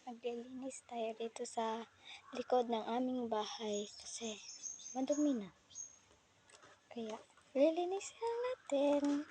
Maglilinis tayo dito sa likod ng aming bahay kasi madumi na. Kaya lilinis na natin.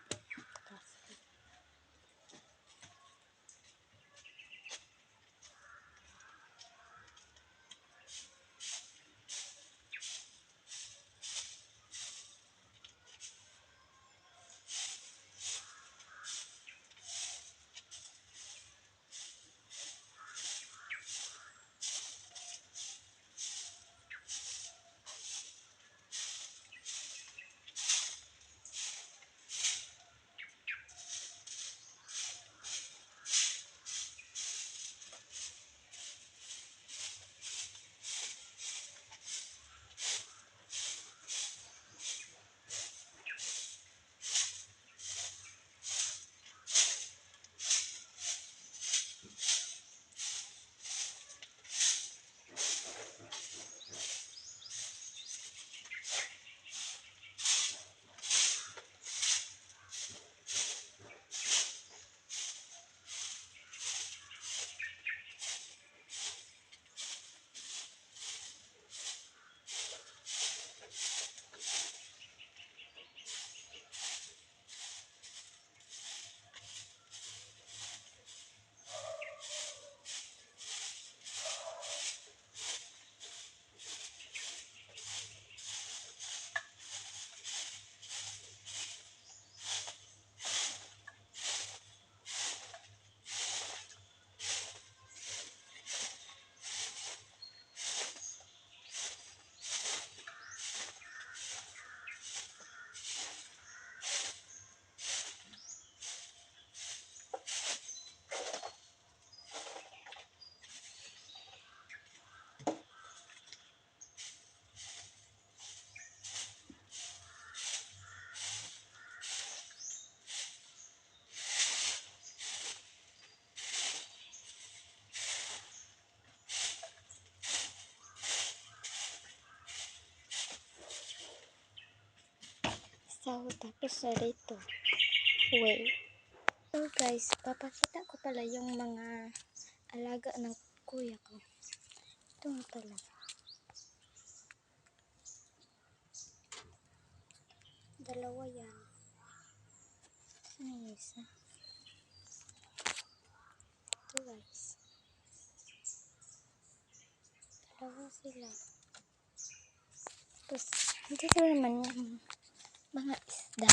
So, tapos na dito. Wait. So guys, papakita ko pala yung mga alaga ng kuya ko. Ito nga pala. Dalawa yan. Saan yung isa? Ito guys. Dalawa sila. Tapos, dito naman yung mga isda.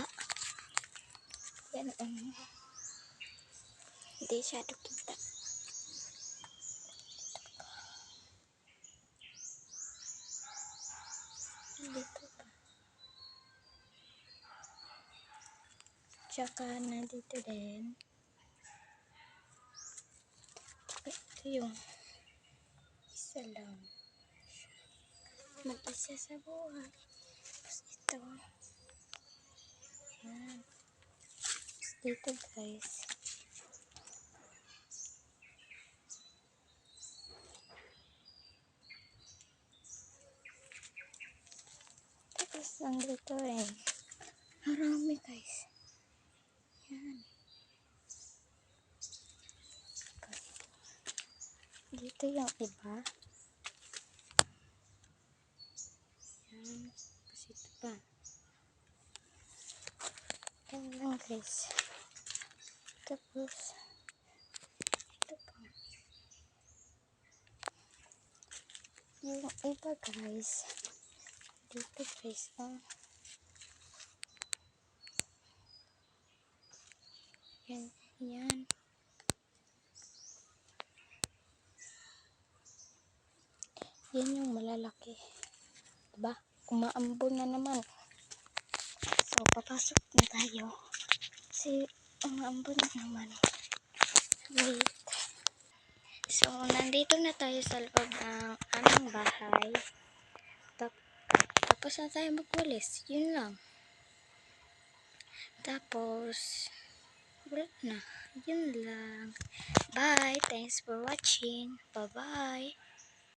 Yan hindi siya kita. Dito pa. Tsaka nandito din. Ito yung isa lang. Mag-isa sa buhay. Tapos ito. Yan. Tapos dito guys. Tapos nandito rin. Marami guys. Yan. Dito yung iba. Yan. Tapos ito pa. Yan lang guys. Tapos ito pa. Yung iba guys. Dito guys. Yan. Yan. Yan yung malalaki. Diba? Umaambon na naman. So, papasok na tayo. Kasi, umaambon na naman. Wait. So, nandito na tayo sa loob ng aming bahay. Tapos na tayo magwalis. Yun lang. Tapos, wala na. Yun lang. Bye. Thanks for watching. Bye-bye.